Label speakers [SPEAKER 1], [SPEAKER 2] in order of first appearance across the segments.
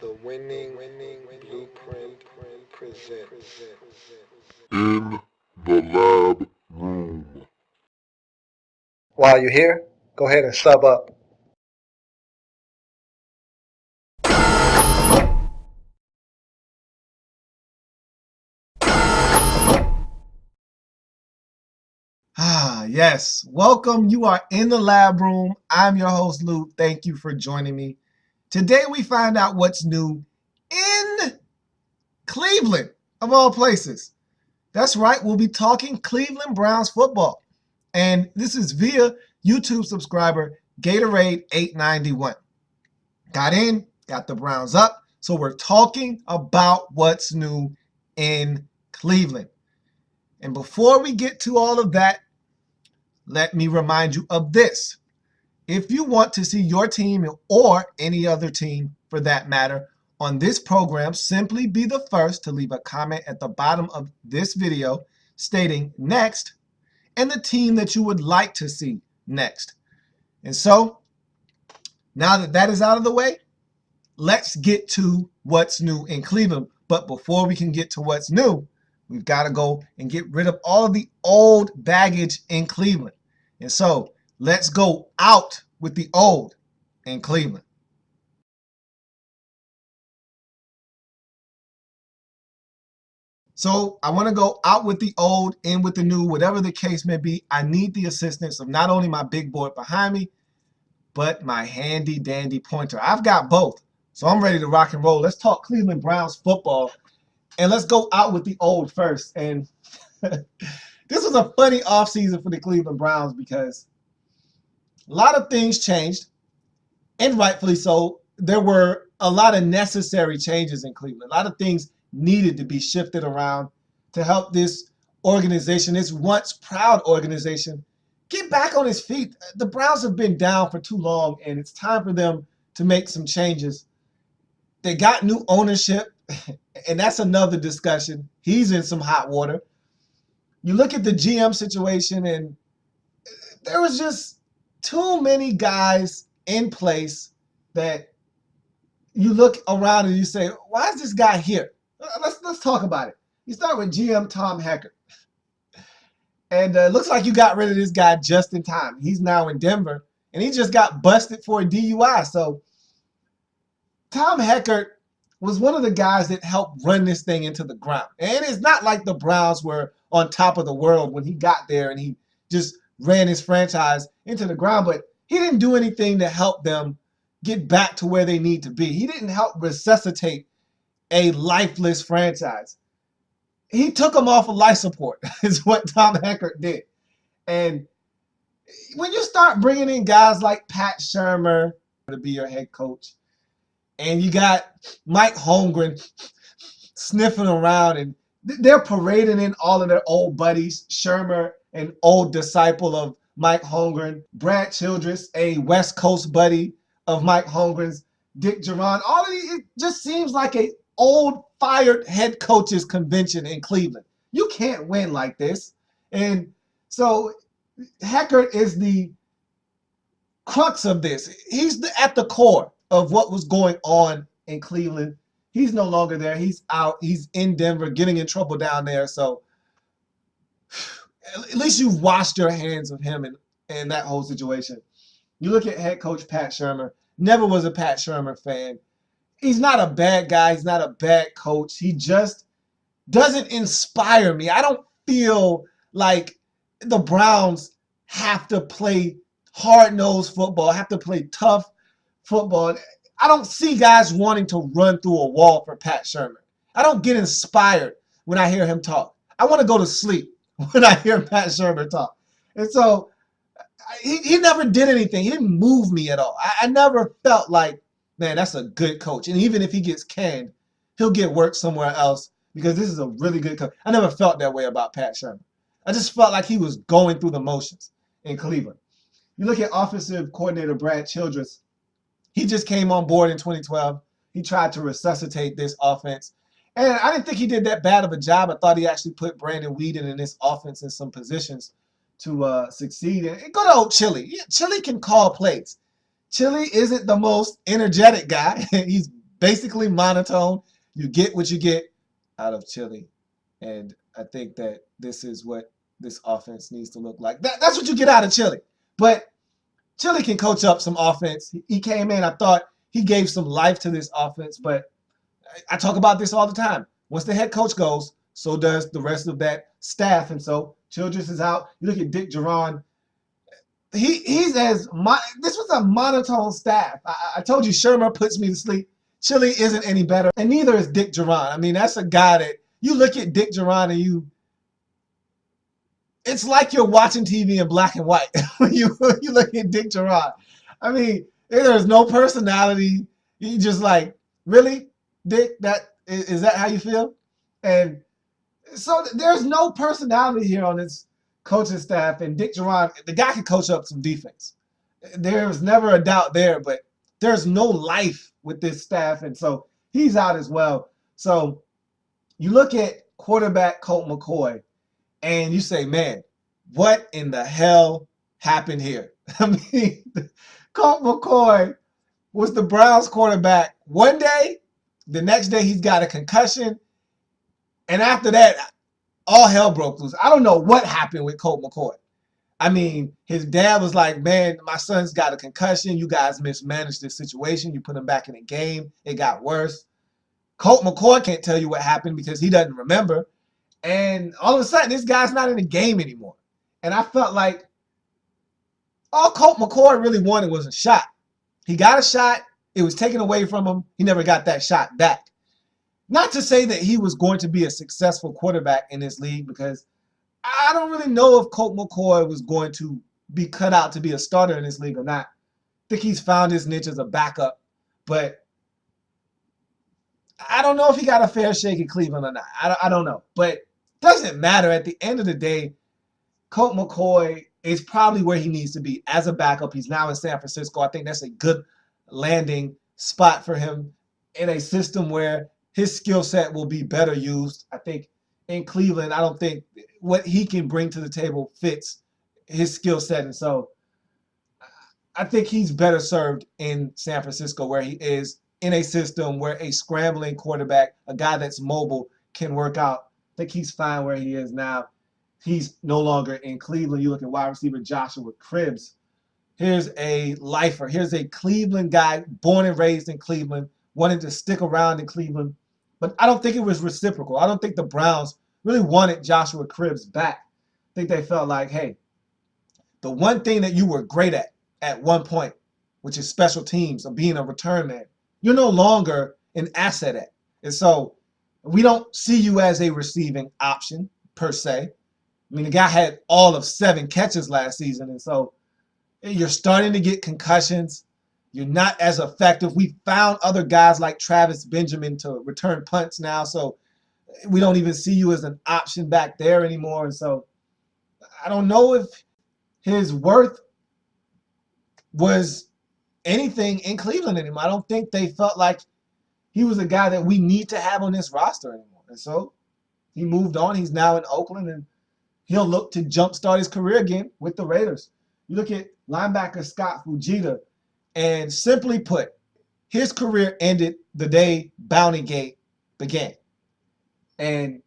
[SPEAKER 1] The winning blueprint presents.
[SPEAKER 2] In the lab room.
[SPEAKER 3] While you're here, go ahead and sub up.
[SPEAKER 4] Yes. Welcome. You are in the lab room. I'm your host, Luke. Thank you for joining me. Today, we find out what's new in Cleveland, of all places. That's right. We'll be talking Cleveland Browns football. And this is via YouTube subscriber Gatorade891. Got in, got the Browns up. So we're talking about what's new in Cleveland. And before we get to all of that, let me remind you of this. If you want to see your team or any other team for that matter on this program, simply be the first to leave a comment at the bottom of this video stating next and the team that you would like to see next. And so now that that is out of the way, let's get to what's new in Cleveland. But before we can get to what's new, we've got to go and get rid of all of the old baggage in Cleveland. And so let's go out with the old in Cleveland. So I want to go out with the old, in with the new, whatever the case may be. I need the assistance of not only my big board behind me, but my handy dandy pointer. I've got both. So I'm ready to rock and roll. Let's talk Cleveland Browns football. And let's go out with the old first. And this was a funny offseason for the Cleveland Browns because a lot of things changed, and rightfully so. There were a lot of necessary changes in Cleveland. A lot of things needed to be shifted around to help this organization, this once proud organization, get back on its feet. The Browns have been down for too long, and it's time for them to make some changes. They got new ownership, and that's another discussion. He's in some hot water. You look at the GM situation, and there was just too many guys in place that you look around and you say, why is this guy here? Let's talk about it. You start with GM Tom Heckert. And it looks like you got rid of this guy just in time. He's now in Denver, and he just got busted for a DUI. So Tom Heckert was one of the guys that helped run this thing into the ground. And it's not like the Browns were on top of the world when he got there and he just ran his franchise into the ground, but he didn't do anything to help them get back to where they need to be. He didn't help resuscitate a lifeless franchise. He took them off of life support is what Tom Heckert did. And when you start bringing in guys like Pat Shermer to be your head coach, and you got Mike Holmgren sniffing around, and they're parading in all of their old buddies. Shermer, an old disciple of Mike Holmgren. Brad Childress, a West Coast buddy of Mike Holmgren's. Dick Duran. All of these, it just seems like a old fired head coaches convention in Cleveland. You can't win like this. And so Heckert is the crux of this. He's at the core of what was going on in Cleveland. He's no longer there. He's out. He's in Denver, getting in trouble down there. So at least you've washed your hands of him and that whole situation. You look at head coach Pat Shermer. Never was a Pat Shermer fan. He's not a bad guy. He's not a bad coach. He just doesn't inspire me. I don't feel like the Browns have to play hard-nosed football, have to play tough football. I don't see guys wanting to run through a wall for Pat Shermer. I don't get inspired when I hear him talk. I want to go to sleep when I hear Pat Shermer talk. And so he never did anything. He didn't move me at all. I never felt like, man, that's a good coach. And even if he gets canned, he'll get work somewhere else because this is a really good coach. I never felt that way about Pat Shermer. I just felt like he was going through the motions in Cleveland. You look at offensive coordinator Brad Childress. He just came on board in 2012. He tried to resuscitate this offense. And I didn't think he did that bad of a job. I thought he actually put Brandon Weeden in this offense in some positions to succeed. And good old Chili. Chili can call plays. Chili isn't the most energetic guy. He's basically monotone. You get what you get out of Chile. And I think that this is what this offense needs to look like. That's what you get out of Chile. But Chile can coach up some offense. He came in, I thought he gave some life to this offense, but I talk about this all the time. Once the head coach goes, so does the rest of that staff. And so Childress is out. You look at Dick Duran. He's this was a monotone staff. I told you Shermer puts me to sleep. Chile isn't any better, and neither is Dick Duran. I mean, that's a guy that you look at Dick Duran and it's like you're watching TV in black and white when you look at Dick Duran. I mean, there's no personality. You just like, really, Dick? That is that how you feel? And so there's no personality here on this coaching staff. And Dick Duran, the guy can coach up some defense. There's never a doubt there, but there's no life with this staff, and so he's out as well. So you look at quarterback Colt McCoy, and you say, man, what in the hell happened here? I mean, Colt McCoy was the Browns quarterback one day. The next day, he's got a concussion. And after that, all hell broke loose. I don't know what happened with Colt McCoy. I mean, his dad was like, man, my son's got a concussion. You guys mismanaged this situation. You put him back in the game. It got worse. Colt McCoy can't tell you what happened because he doesn't remember. And all of a sudden, this guy's not in the game anymore. And I felt like all Colt McCoy really wanted was a shot. He got a shot. It was taken away from him. He never got that shot back. Not to say that he was going to be a successful quarterback in this league, because I don't really know if Colt McCoy was going to be cut out to be a starter in this league or not. I think he's found his niche as a backup. But I don't know if he got a fair shake in Cleveland or not. I don't know. But it doesn't matter. At the end of the day, Colt McCoy is probably where he needs to be as a backup. He's now in San Francisco. I think that's a good landing spot for him in a system where his skill set will be better used. I think in Cleveland, I don't think what he can bring to the table fits his skill set. And so I think he's better served in San Francisco, where he is in a system where a scrambling quarterback, a guy that's mobile, can work out. I think he's fine where he is now. He's no longer in Cleveland. You look at wide receiver Joshua Cribbs. Here's a lifer. Here's a Cleveland guy, born and raised in Cleveland, wanted to stick around in Cleveland. But I don't think it was reciprocal. I don't think the Browns really wanted Joshua Cribbs back. I think they felt like, hey, the one thing that you were great at one point, which is special teams or being a return man, you're no longer an asset at. And so we don't see you as a receiving option per se. I mean, the guy had all of 7 catches last season. And so you're starting to get concussions. You're not as effective. We found other guys like Travis Benjamin to return punts now. So we don't even see you as an option back there anymore. And so I don't know if his worth was anything in Cleveland anymore. I don't think they felt like he was a guy that we need to have on this roster anymore. And so he moved on. He's now in Oakland, and he'll look to jumpstart his career again with the Raiders. You look at linebacker Scott Fujita, and simply put, his career ended the day Bounty Gate began. And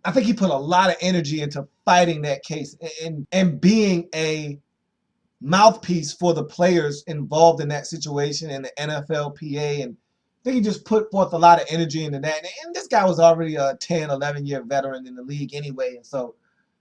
[SPEAKER 4] I think he put a lot of energy into fighting that case and being a mouthpiece for the players involved in that situation and the NFLPA. And I think he just put forth a lot of energy into that. And this guy was already a 10, 11-year veteran in the league anyway. And so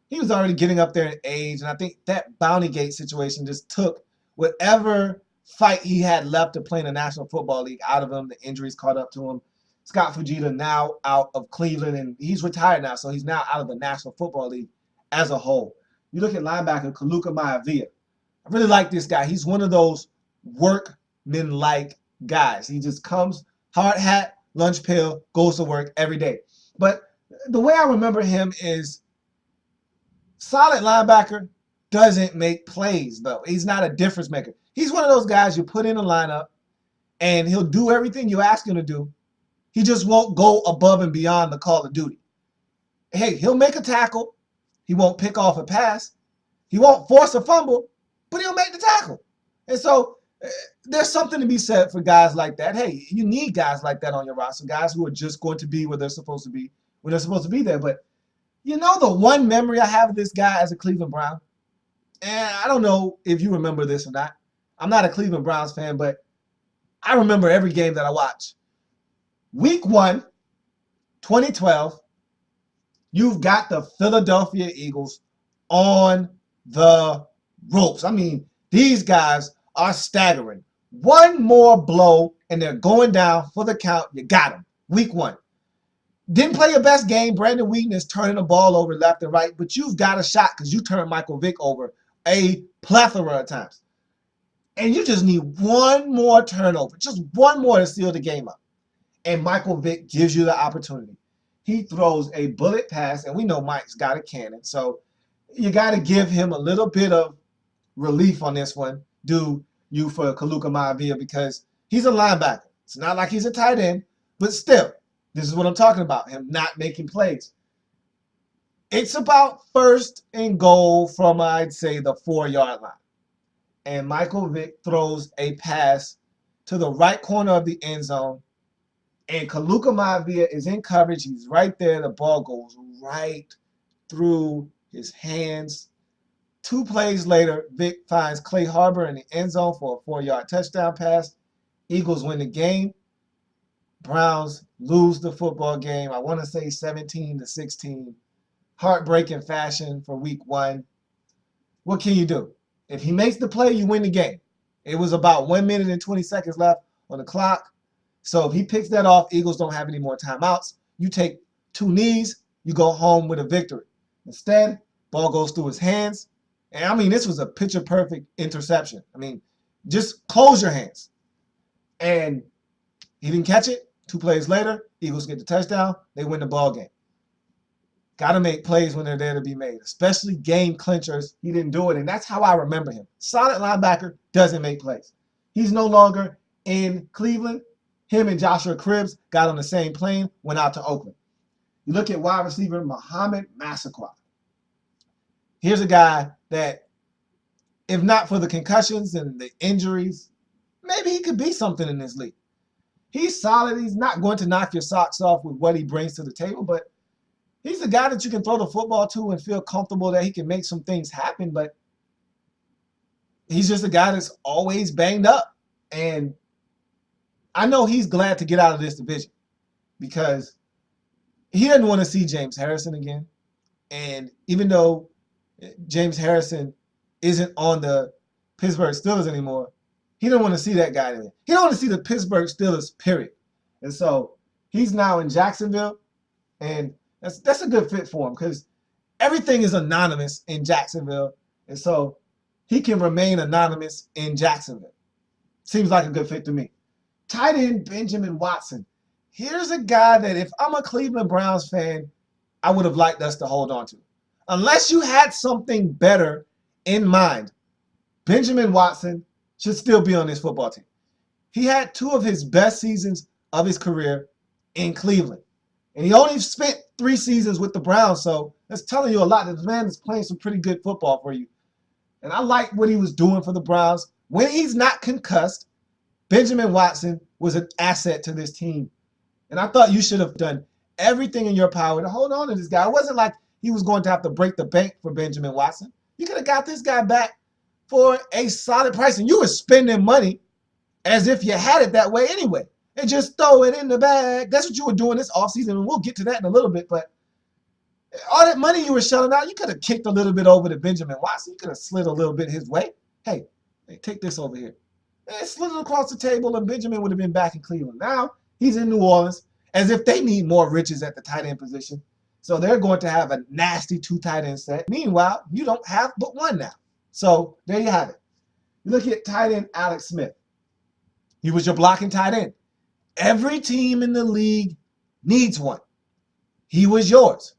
[SPEAKER 4] he was already getting up there in age. And I think that Bounty Gate situation just took whatever fight he had left to play in the National Football League out of him. The injuries caught up to him. Scott Fujita now out of Cleveland, and he's retired now, so he's now out of the National Football League as a whole. You look at linebacker Kaluka Maivia. I really like this guy. He's one of those workman-like guys. He just comes, hard hat, lunch pail, goes to work every day. But the way I remember him is solid linebacker, doesn't make plays, though. He's not a difference maker. He's one of those guys you put in a lineup, and he'll do everything you ask him to do. He just won't go above and beyond the call of duty. Hey, he'll make a tackle. He won't pick off a pass. He won't force a fumble, but he'll make the tackle. And so There's something to be said for guys like that. Hey, you need guys like that on your roster, guys who are just going to be where they're supposed to be when they're supposed to be there. But you know the one memory I have of this guy as a Cleveland Brown? And I don't know if you remember this or not. I'm not a Cleveland Browns fan, but I remember every game that I watch. Week 1, 2012, you've got the Philadelphia Eagles on the ropes. I mean, these guys are staggering. One more blow, and they're going down for the count. You got them. Week 1. Didn't play your best game. Brandon Wheaton is turning the ball over left and right, but you've got a shot because you turned Michael Vick over a plethora of times. And you just need one more turnover, just one more to seal the game up. And Michael Vick gives you the opportunity. He throws a bullet pass, and we know Mike's got a cannon, so you got to give him a little bit of relief on this one, do you, for Kaluka Maivia, because he's a linebacker. It's not like he's a tight end, but still, this is what I'm talking about, him not making plays. It's about 1st and goal from, I'd say, the 4-yard line. And Michael Vick throws a pass to the right corner of the end zone. And Kaluka Maivia is in coverage. He's right there. The ball goes right through his hands. 2 plays later, Vick finds Clay Harbor in the end zone for a 4-yard touchdown pass. Eagles win the game. Browns lose the football game. I want to say 17-16. Heartbreaking fashion for week 1. What can you do? If he makes the play, you win the game. It was about 1 minute and 20 seconds left on the clock. So if he picks that off, Eagles don't have any more timeouts. You take 2 knees, you go home with a victory. Instead, ball goes through his hands. And I mean, this was a picture-perfect interception. I mean, just close your hands. And he didn't catch it. 2 plays later, Eagles get the touchdown. They win the ball game. Got to make plays when they're there to be made, especially game clinchers. He didn't do it, and that's how I remember him. Solid linebacker, doesn't make plays. He's no longer in Cleveland. Him and Joshua Cribbs got on the same plane, went out to Oakland. You look at wide receiver Muhammad Massaquoi. Here's a guy that, if not for the concussions and the injuries, maybe he could be something in this league. He's solid. He's not going to knock your socks off with what he brings to the table, but he's a guy that you can throw the football to and feel comfortable that he can make some things happen, but he's just a guy that's always banged up. And I know he's glad to get out of this division because he doesn't want to see James Harrison again. And even though James Harrison isn't on the Pittsburgh Steelers anymore, he didn't want to see that guy there. He don't want to see the Pittsburgh Steelers, period. And so he's now in Jacksonville, and that's a good fit for him because everything is anonymous in Jacksonville. And so he can remain anonymous in Jacksonville. Seems like a good fit to me. Tight end Benjamin Watson. Here's a guy that if I'm a Cleveland Browns fan, I would have liked us to hold on to. Unless you had something better in mind, Benjamin Watson should still be on this football team. He had 2 of his best seasons of his career in Cleveland. And he only spent 3 seasons with the Browns, so that's telling you a lot. This man is playing some pretty good football for you. And I like what he was doing for the Browns. When he's not concussed, Benjamin Watson was an asset to this team. And I thought you should have done everything in your power to hold on to this guy. It wasn't like he was going to have to break the bank for Benjamin Watson. You could have got this guy back for a solid price. And you were spending money as if you had it that way anyway. And just throw it in the bag. That's what you were doing this offseason. And we'll get to that in a little bit. But all that money you were shelling out, you could have kicked a little bit over to Benjamin Watson. You could have slid a little bit his way. Hey, take this over here. And slid it across the table, and Benjamin would have been back in Cleveland. Now he's in New Orleans, as if they need more riches at the tight end position. So they're going to have a nasty 2 tight end set. Meanwhile, you don't have but 1 now. So there you have it. You look at tight end Alex Smith. He was your blocking tight end. Every team in the league needs one. He was yours.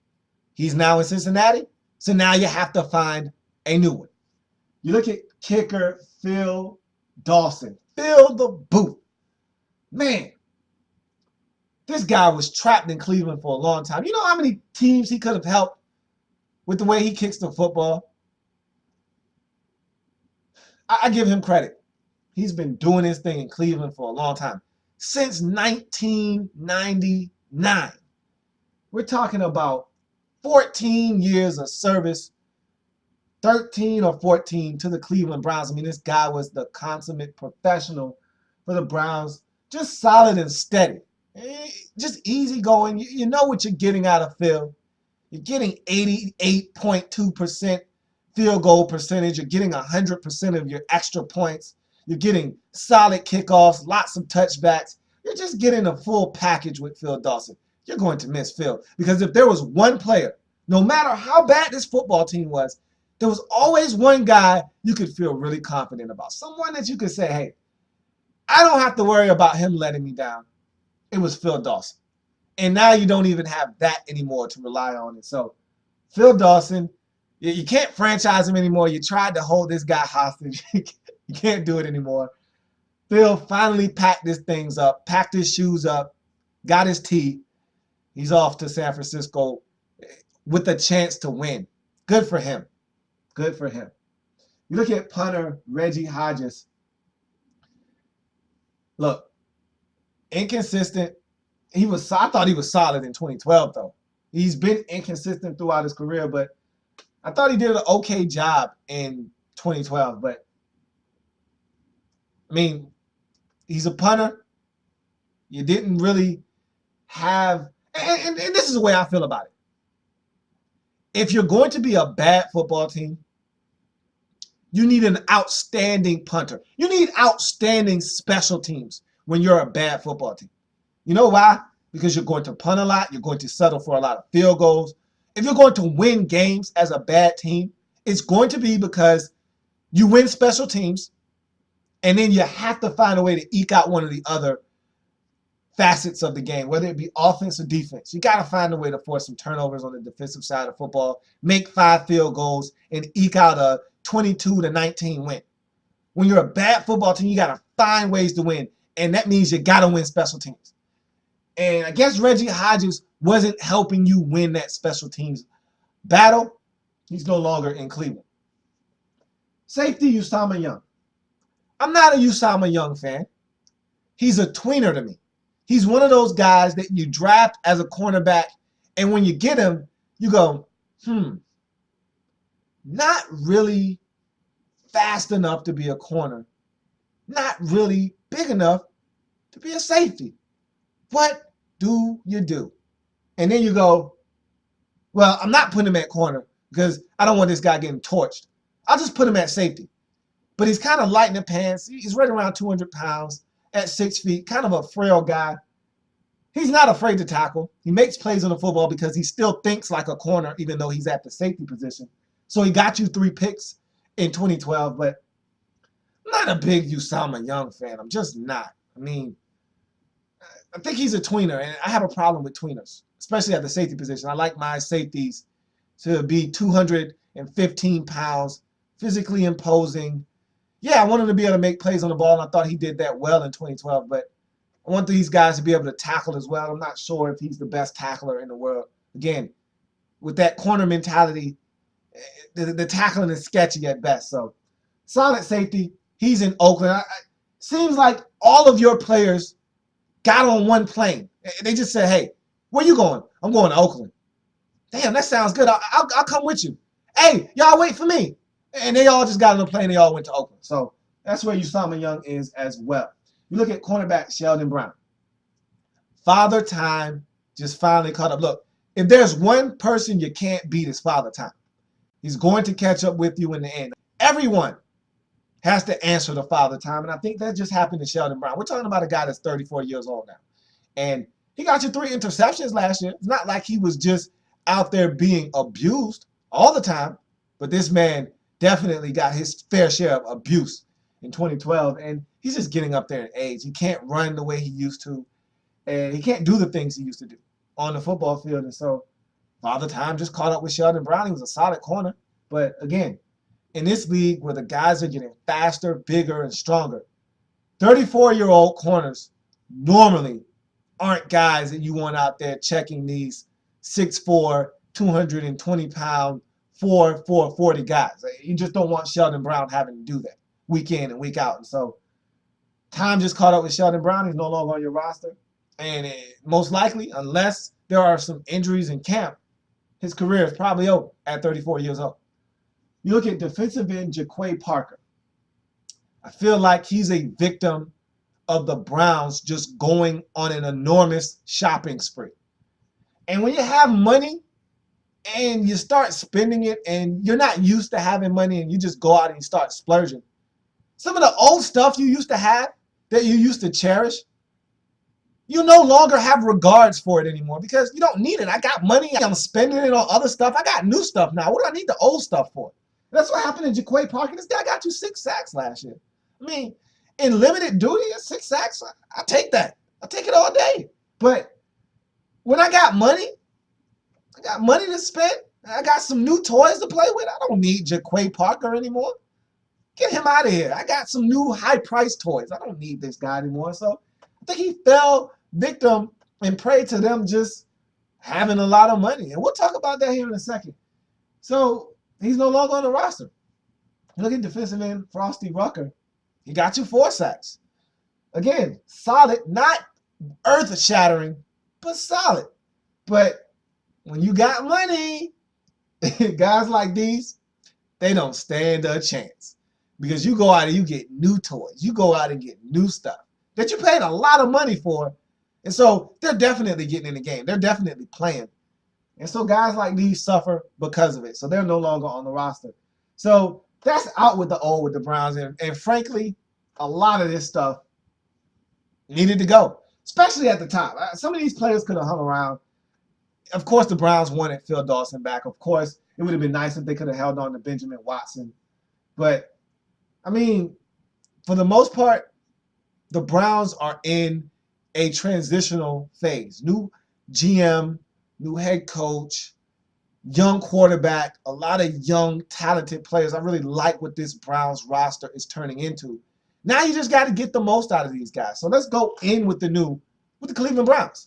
[SPEAKER 4] He's now in Cincinnati, so now you have to find a new one. You look at kicker Phil Dawson. Phil the Boot. Man, this guy was trapped in Cleveland for a long time. You know how many teams he could have helped with the way he kicks the football? I give him credit. He's been doing his thing in Cleveland for a long time. Since 1999. We're talking about 14 years of service, 13 or 14 to the Cleveland Browns. I mean, this guy was the consummate professional for the Browns. Just solid and steady. Just easy going. You know what you're getting out of Phil. You're getting 88.2% field goal percentage. You're getting 100% of your extra points. You're getting solid kickoffs, lots of touchbacks. You're just getting a full package with Phil Dawson. You're going to miss Phil. Because if there was one player, no matter how bad this football team was, there was always one guy you could feel really confident about. Someone that you could say, hey, I don't have to worry about him letting me down. It was Phil Dawson. And now you don't even have that anymore to rely on. And so Phil Dawson, you can't franchise him anymore. You tried to hold this guy hostage. You can't do it anymore. Phil finally packed his things up, packed his shoes up, got his tea. He's off to San Francisco with a chance to win. Good for him. Good for him. You look at punter Reggie Hodges. Look, inconsistent. I thought he was solid in 2012, though. He's been inconsistent throughout his career, but I thought he did an okay job in 2012. But, I mean, he's a punter. You didn't really have – and this is the way I feel about it. If you're going to be a bad football team, you need an outstanding punter. You need outstanding special teams when you're a bad football team. You know why? Because you're going to punt a lot. You're going to settle for a lot of field goals. If you're going to win games as a bad team, it's going to be because you win special teams, and then you have to find a way to eke out one of the other facets of the game, whether it be offense or defense. You got to find a way to force some turnovers on the defensive side of football, make 5 field goals, and eke out a 22-19 win. When you're a bad football team, you got to find ways to win, and that means you got to win special teams. And I guess Reggie Hodges wasn't helping you win that special teams battle. He's no longer in Cleveland. Safety, Usama Young. I'm not a Usama Young fan. He's a tweener to me. He's one of those guys that you draft as a cornerback, and when you get him, you go, not really fast enough to be a corner, not really big enough to be a safety. What do you do? And then you go, well, I'm not putting him at corner because I don't want this guy getting torched. I'll just put him at safety. But he's kind of light in the pants. He's right around 200 pounds at 6 feet, kind of a frail guy. He's not afraid to tackle. He makes plays on the football because he still thinks like a corner, even though he's at the safety position. So he got you 3 picks in 2012, but I'm not a big Usama Young fan. I'm just not. I mean, I think he's a tweener, and I have a problem with tweeners, especially at the safety position. I like my safeties to be 215 pounds, physically imposing. Yeah, I want him to be able to make plays on the ball, and I thought he did that well in 2012, but I want these guys to be able to tackle as well. I'm not sure if he's the best tackler in the world. Again, with that corner mentality, the tackling is sketchy at best. So, solid safety. He's in Oakland. Seems like all of your players got on one plane. They just said, hey, where you going? I'm going to Oakland. Damn, that sounds good. I'll come with you. Hey, y'all wait for me. And they all just got on the plane. They all went to Oakland. So that's where Usama Young is as well. You look at cornerback Sheldon Brown. Father Time just finally caught up. Look, if there's one person you can't beat, it's Father Time. He's going to catch up with you in the end. Everyone has to answer to Father Time, and I think that just happened to Sheldon Brown. We're talking about a guy that's 34 years old now. And he got you 3 interceptions last year. It's not like he was just out there being abused all the time, but this man definitely got his fair share of abuse in 2012, and he's just getting up there in age. He can't run the way he used to, and he can't do the things he used to do on the football field. And so Father Time just caught up with Sheldon Brown. He was a solid corner. But again, in this league where the guys are getting faster, bigger, and stronger, 34-year-old corners normally aren't guys that you want out there checking these 6'4", 220-pound, 4'40" guys. You just don't want Sheldon Brown having to do that week in and week out. And so Time just caught up with Sheldon Brown. He's no longer on your roster. And most likely, unless there are some injuries in camp, his career is probably over at 34 years old. You look at defensive end Jaquay Parker. I feel like he's a victim of the Browns just going on an enormous shopping spree. And when you have money and you start spending it and you're not used to having money and you just go out and you start splurging, some of the old stuff you used to have that you used to cherish, you no longer have regards for it anymore because you don't need it. I got money. I'm spending it on other stuff. I got new stuff now. What do I need the old stuff for? That's what happened to Jaquay Parker. This guy got you 6 sacks last year. I mean, in limited duty, 6 sacks, I take that. I take it all day. But when I got money to spend. I got some new toys to play with. I don't need Jaquay Parker anymore. Get him out of here. I got some new high-priced toys. I don't need this guy anymore. So I think he fell victim and prey to them just having a lot of money. And we'll talk about that here in a second. So he's no longer on the roster. Look at defensive end Frosty Rucker. He got you 4 sacks. Again, solid, not earth-shattering, but solid. But when you got money, guys like these, they don't stand a chance. Because you go out and you get new toys. You go out and get new stuff that you paid a lot of money for. And so they're definitely getting in the game. They're definitely playing. And so guys like these suffer because of it. So they're no longer on the roster. So that's out with the old with the Browns. And frankly, a lot of this stuff needed to go, especially at the top. Some of these players could have hung around. Of course, the Browns wanted Phil Dawson back. Of course, it would have been nice if they could have held on to Benjamin Watson. But, I mean, for the most part, the Browns are in a transitional phase. New GM, new head coach, young quarterback, a lot of young, talented players. I really like what this Browns roster is turning into. Now you just got to get the most out of these guys. So let's go in with the Cleveland Browns.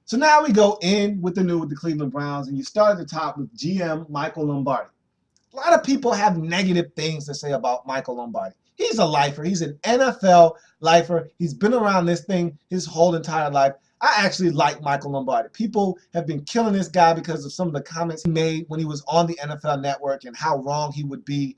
[SPEAKER 4] So now we go in with the Cleveland Browns, and you start at the top with GM Michael Lombardi. A lot of people have negative things to say about Michael Lombardi. He's a lifer. He's an NFL lifer. He's been around this thing his whole entire life. I actually like Michael Lombardi. People have been killing this guy because of some of the comments he made when he was on the NFL Network and how wrong he would be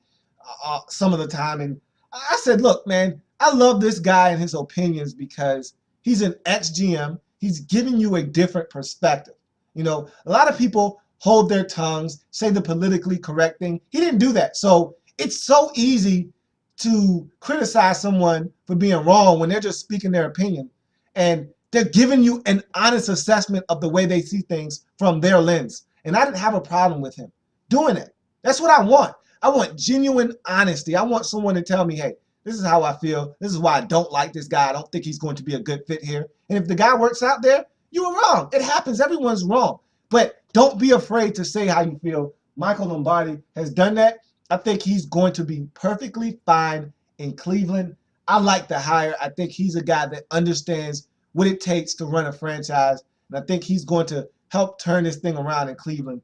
[SPEAKER 4] some of the time. And I said, look, man, I love this guy and his opinions because he's an ex-GM. He's giving you a different perspective. You know, a lot of people hold their tongues, say the politically correct thing. He didn't do that. So it's so easy to criticize someone for being wrong when they're just speaking their opinion. And they're giving you an honest assessment of the way they see things from their lens. And I didn't have a problem with him doing it. That's what I want. I want genuine honesty. I want someone to tell me, hey, this is how I feel. This is why I don't like this guy. I don't think he's going to be a good fit here. And if the guy works out there, you were wrong. It happens. Everyone's wrong. But don't be afraid to say how you feel. Michael Lombardi has done that. I think he's going to be perfectly fine in Cleveland. I like the hire. I think he's a guy that understands what it takes to run a franchise. And I think he's going to help turn this thing around in Cleveland.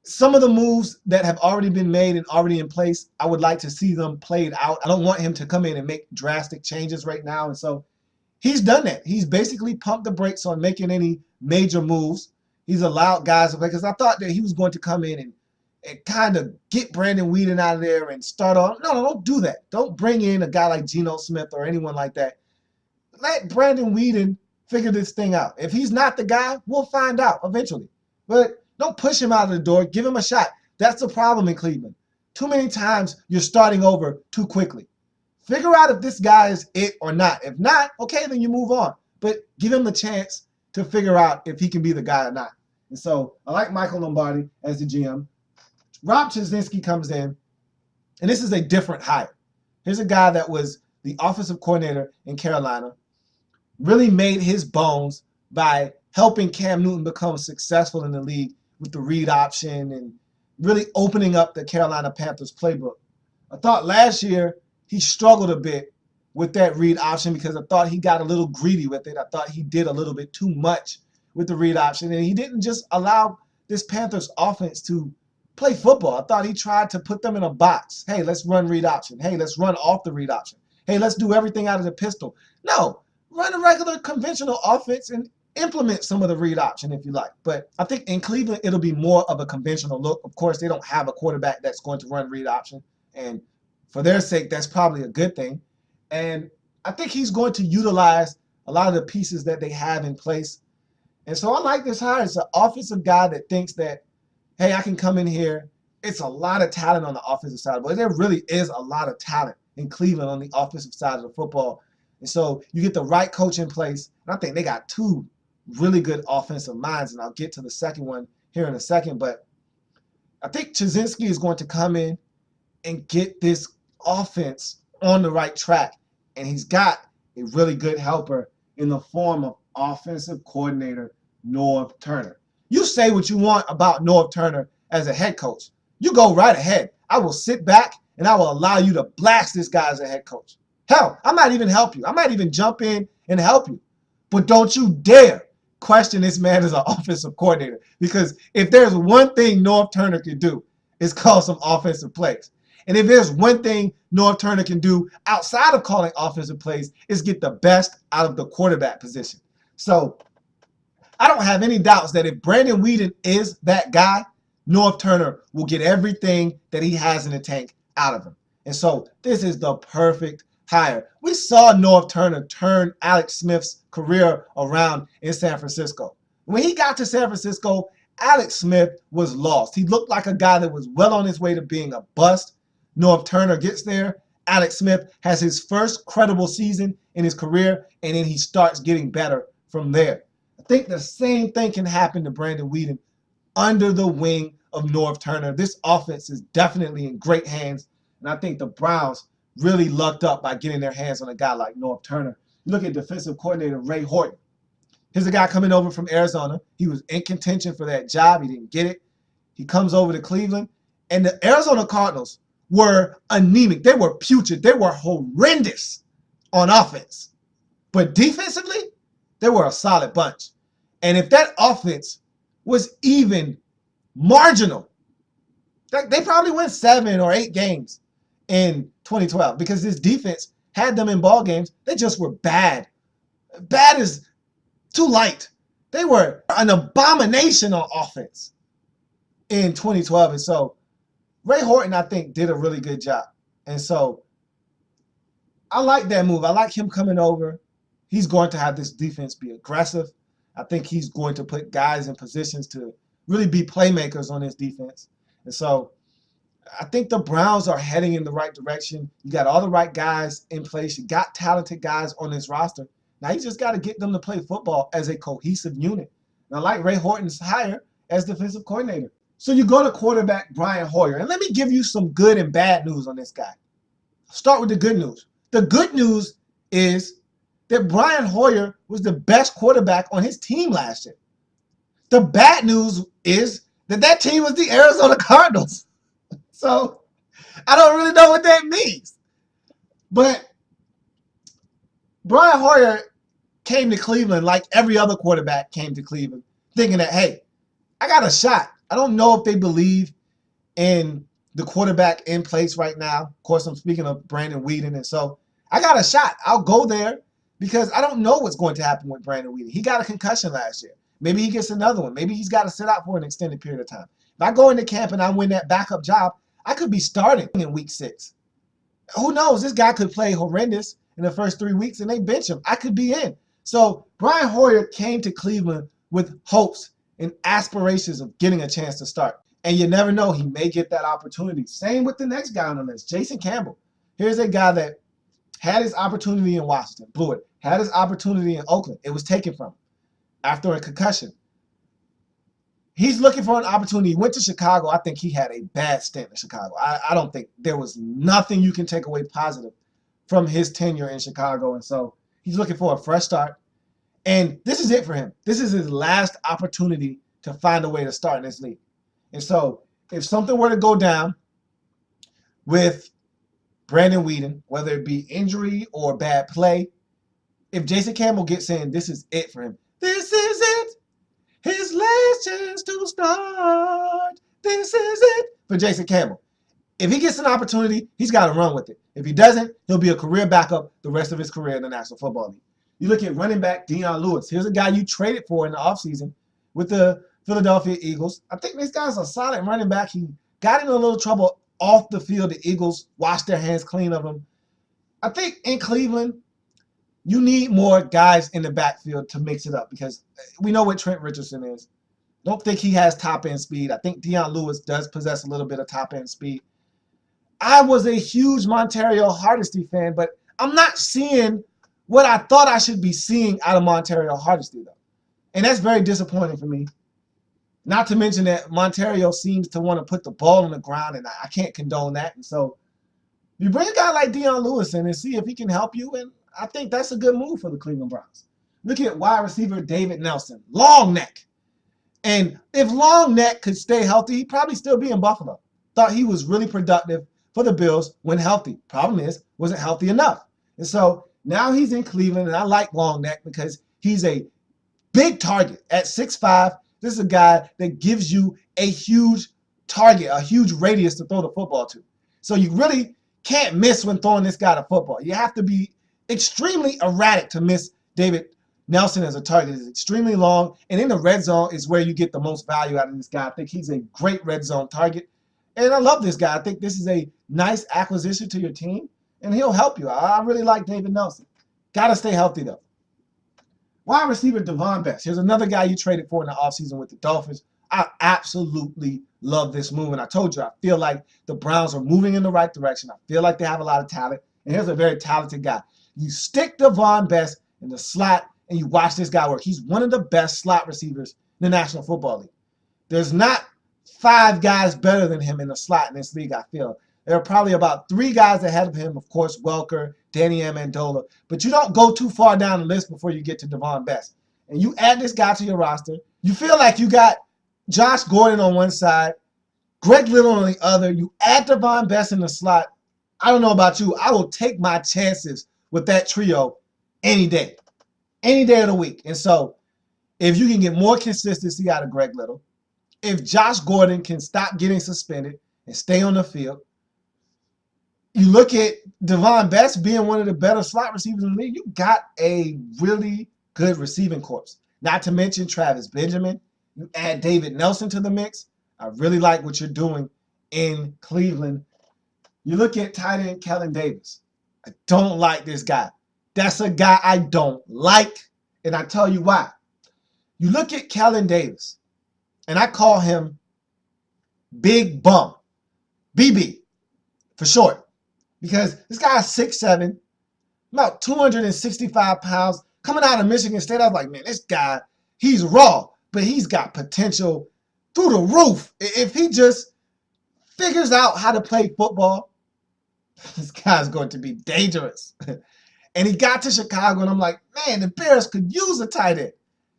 [SPEAKER 4] Some of the moves that have already been made and already in place, I would like to see them played out. I don't want him to come in and make drastic changes right now. And so he's done that. He's basically pumped the brakes on making any major moves. He's allowed guys to play because I thought that he was going to come in and kind of get Brandon Weeden out of there and start off. No, don't do that. Don't bring in a guy like Geno Smith or anyone like that. Let Brandon Weeden figure this thing out. If he's not the guy, we'll find out eventually. But don't push him out of the door. Give him a shot. That's the problem in Cleveland. Too many times you're starting over too quickly. Figure out if this guy is it or not. If not, okay, then you move on. But give him the chance to figure out if he can be the guy or not. And so I like Michael Lombardi as the GM. Rob Chesniski comes in, and this is a different hire. Here's a guy that was the offensive coordinator in Carolina, really made his bones by helping Cam Newton become successful in the league with the read option and really opening up the Carolina Panthers playbook. I thought last year he struggled a bit with that read option because I thought he got a little greedy with it. I thought he did a little bit too much with the read option, and he didn't just allow this Panthers offense to play football. I thought he tried to put them in a box. Hey, let's run read option. Hey, let's run off the read option. Hey, let's do everything out of the pistol. No, run a regular conventional offense and implement some of the read option if you like. But I think in Cleveland, it'll be more of a conventional look. Of course, they don't have a quarterback that's going to run read option. And for their sake, that's probably a good thing. And I think he's going to utilize a lot of the pieces that they have in place. And so I like this hire. It's an offensive guy that thinks that, hey, I can come in here. It's a lot of talent on the offensive side, but there really is a lot of talent in Cleveland on the offensive side of the football. And so you get the right coach in place. And I think they got two really good offensive minds, and I'll get to the second one here in a second. But I think Chizinski is going to come in and get this offense on the right track. And he's got a really good helper in the form of offensive coordinator Norv Turner. You say what you want about Norv Turner as a head coach. You go right ahead. I will sit back and I will allow you to blast this guy as a head coach. Hell, I might even help you. I might even jump in and help you. But don't you dare question this man as an offensive coordinator, because if there's one thing Norv Turner can do, it's call some offensive plays. And if there's one thing Norv Turner can do outside of calling offensive plays, is get the best out of the quarterback position. So I don't have any doubts that if Brandon Weeden is that guy, Norv Turner will get everything that he has in the tank out of him. And so this is the perfect hire. We saw Norv Turner turn Alex Smith's career around in San Francisco. When he got to San Francisco, Alex Smith was lost. He looked like a guy that was well on his way to being a bust. Norv Turner gets there. Alex Smith has his first credible season in his career, and then he starts getting better from there. I think the same thing can happen to Brandon Weeden under the wing of Norv Turner. This offense is definitely in great hands, and I think the Browns really lucked up by getting their hands on a guy like Norv Turner. You look at defensive coordinator Ray Horton. Here's a guy coming over from Arizona. He was in contention for that job. He didn't get it. He comes over to Cleveland, and the Arizona Cardinals were anemic. They were putrid. They were horrendous on offense. But defensively, they were a solid bunch. And if that offense was even marginal, they probably win 7 or 8 games in 2012 because this defense had them in ball games. They just were bad. Bad is too light. They were an abomination on offense in 2012. And so Ray Horton, I think, did a really good job. And so I like that move. I like him coming over. He's going to have this defense be aggressive. I think he's going to put guys in positions to really be playmakers on this defense. And so I think the Browns are heading in the right direction. You got all the right guys in place. You got talented guys on this roster. Now you just got to get them to play football as a cohesive unit. And I like Ray Horton's hire as defensive coordinator. So you go to quarterback Brian Hoyer. And let me give you some good and bad news on this guy. I'll start with the good news. The good news is that Brian Hoyer was the best quarterback on his team last year. The bad news is that team was the Arizona Cardinals. So I don't really know what that means. But Brian Hoyer came to Cleveland like every other quarterback came to Cleveland, thinking that, hey, I got a shot. I don't know if they believe in the quarterback in place right now. Of course, I'm speaking of Brandon Weeden. And so I got a shot. I'll go there because I don't know what's going to happen with Brandon Weeden. He got a concussion last year. Maybe he gets another one. Maybe he's got to sit out for an extended period of time. If I go into camp and I win that backup job, I could be starting in week 6. Who knows? This guy could play horrendous in the first 3 weeks and they bench him. I could be in. So Brian Hoyer came to Cleveland with hopes and aspirations of getting a chance to start. And you never know, he may get that opportunity. Same with the next guy on the list, Jason Campbell. Here's a guy that had his opportunity in Washington, blew it. Had his opportunity in Oakland. It was taken from him after a concussion. He's looking for an opportunity. He went to Chicago. I think he had a bad stint in Chicago. I don't think there was nothing you can take away positive from his tenure in Chicago. And so he's looking for a fresh start. And this is it for him. This is his last opportunity to find a way to start in this league. And so if something were to go down with Brandon Weeden, whether it be injury or bad play, if Jason Campbell gets in, this is it for him. This is it. His last chance to start. This is it for Jason Campbell. If he gets an opportunity, he's got to run with it. If he doesn't, he'll be a career backup the rest of his career in the National Football League. You look at running back Deion Lewis. Here's a guy you traded for in the offseason with the Philadelphia Eagles. I think this guy's a solid running back. He got in a little trouble off the field. The Eagles washed their hands clean of him. I think in Cleveland, you need more guys in the backfield to mix it up because we know what Trent Richardson is. Don't think he has top-end speed. I think Deion Lewis does possess a little bit of top-end speed. I was a huge Montario Hardesty fan, but I'm not seeing what I thought I should be seeing out of Montario Hardesty, though. And that's very disappointing for me. Not to mention that Montario seems to want to put the ball on the ground, and I can't condone that. And so you bring a guy like Deion Lewis in and see if he can help you, and I think that's a good move for the Cleveland Browns. Look at wide receiver David Nelson. Long neck. And if Long neck could stay healthy, he'd probably still be in Buffalo. Thought he was really productive for the Bills when healthy. Problem is, wasn't healthy enough. And so now he's in Cleveland, and I like Long neck because he's a big target at 6'5". This is a guy that gives you a huge target, a huge radius to throw the football to. So you really can't miss when throwing this guy the football. You have to be extremely erratic to miss David Nelson as a target. Is extremely long, and in the red zone is where you get the most value out of this guy. I think he's a great red zone target, and I love this guy. I think this is a nice acquisition to your team, and he'll help you. I really like David Nelson. Got to stay healthy, though. Wide receiver Devon Best. Here's another guy you traded for in the offseason with the Dolphins. I absolutely love this move, and I told you, I feel like the Browns are moving in the right direction. I feel like they have a lot of talent, and here's a very talented guy. You stick Devon Best in the slot, and you watch this guy work. He's one of the best slot receivers in the National Football League. There's not 5 guys better than him in the slot in this league, I feel. There are probably about 3 guys ahead of him, of course, Welker, Danny Amendola. But you don't go too far down the list before you get to Devon Best. And you add this guy to your roster. You feel like you got Josh Gordon on one side, Greg Little on the other. You add Devon Best in the slot. I don't know about you. I will take my chances with that trio any day of the week. And so if you can get more consistency out of Greg Little, if Josh Gordon can stop getting suspended and stay on the field, you look at Devon Best being one of the better slot receivers in the league, you got a really good receiving corps. Not to mention Travis Benjamin. You add David Nelson to the mix. I really like what you're doing in Cleveland. You look at tight end Kellen Davis. I don't like this guy. That's a guy I don't like, and I tell you why. You look at Kellen Davis, and I call him Big Bum, BB for short, because this guy's 6'7", about 265 pounds, coming out of Michigan State. I was like, man, this guy, he's raw, but he's got potential through the roof. If he just figures out how to play football, this guy's going to be dangerous. And he got to Chicago, and I'm like, man, the Bears could use a tight end,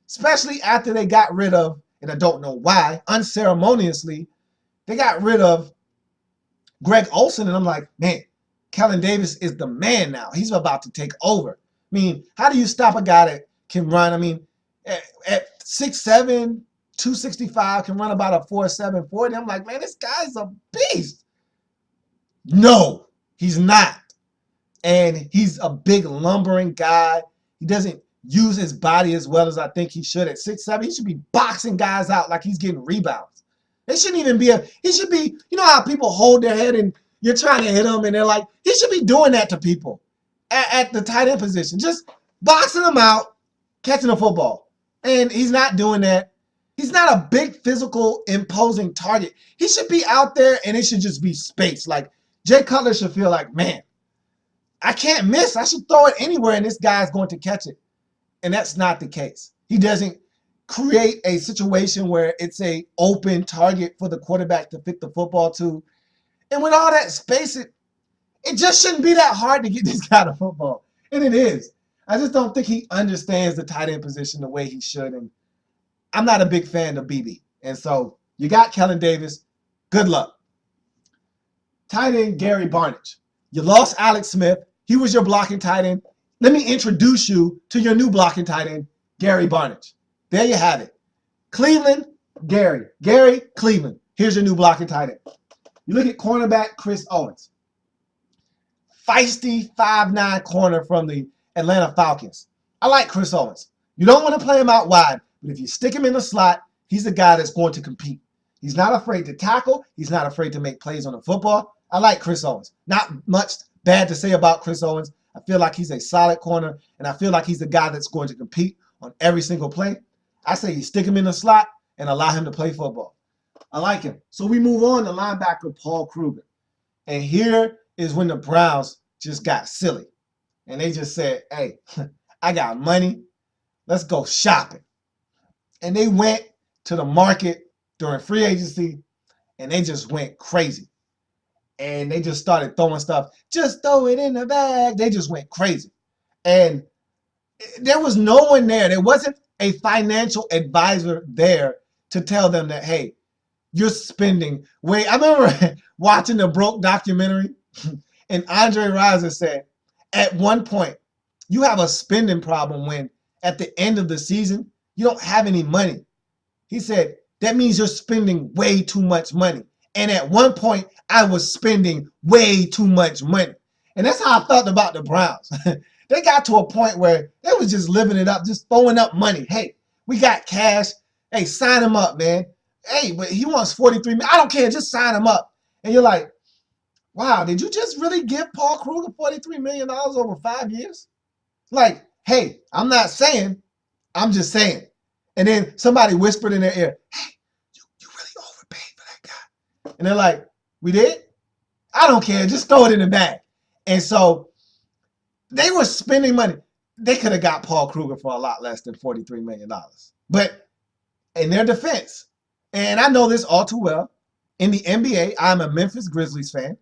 [SPEAKER 4] especially after they got rid of, and I don't know why, unceremoniously, they got rid of Greg Olsen, and I'm like, man, Kellen Davis is the man now. He's about to take over. I mean, how do you stop a guy that can run? I mean, at 6'7", 265, can run about a 4.7 40. I'm like, man, this guy's a beast. No, he's not. And he's a big lumbering guy. He doesn't use his body as well as I think he should. At 6'7", he should be boxing guys out like he's getting rebounds. It shouldn't even be he should be, you know how people hold their head and you're trying to hit them and they're like, he should be doing that to people at the tight end position. Just boxing them out, catching a football. And he's not doing that. He's not a big physical imposing target. He should be out there and it should just be space. Like Jay Cutler should feel like, man, I can't miss. I should throw it anywhere, and this guy's going to catch it. And that's not the case. He doesn't create a situation where it's a open target for the quarterback to fit the football to. And with all that space, it just shouldn't be that hard to get this guy the football. And it is. I just don't think he understands the tight end position the way he should. And I'm not a big fan of BB. And so you got Kellen Davis. Good luck. Tight end Gary Barnidge. You lost Alex Smith. He was your blocking tight end. Let me introduce you to your new blocking tight end, Gary Barnidge. There you have it. Cleveland, Gary. Gary, Cleveland. Here's your new blocking tight end. You look at cornerback Chris Owens. Feisty 5'9" corner from the Atlanta Falcons. I like Chris Owens. You don't want to play him out wide, but if you stick him in the slot, he's the guy that's going to compete. He's not afraid to tackle. He's not afraid to make plays on the football. I like Chris Owens. Not much bad to say about Chris Owens. I feel like he's a solid corner, and I feel like he's the guy that's going to compete on every single play. I say you stick him in the slot and allow him to play football. I like him. So we move on to linebacker Paul Kruger. And here is when the Browns just got silly. And they just said, hey, I got money. Let's go shopping. And they went to the market during free agency, and they just went crazy. And they just started throwing stuff. Just throw it in the bag. They just went crazy. And there was no one there. There wasn't a financial advisor there to tell them that, hey, you're spending way. I remember watching the Broke documentary, and Andre Rison said, at one point, you have a spending problem when at the end of the season, you don't have any money. He said, that means you're spending way too much money. And at one point, I was spending way too much money. And that's how I felt about the Browns. They got to a point where they was just living it up, just throwing up money. Hey, we got cash. Hey, sign him up, man. Hey, but he wants 43 million. I don't care. Just sign him up. And you're like, wow, did you just really give Paul Kruger $43 million over 5 years? Like, hey, I'm not saying, I'm just saying. And then somebody whispered in their ear, hey, you really overpaid for that guy. And they're like, we did? I don't care. Just throw it in the bag. And so they were spending money. They could have got Paul Kruger for a lot less than $43 million. But in their defense, and I know this all too well, in the NBA, I'm a Memphis Grizzlies fan.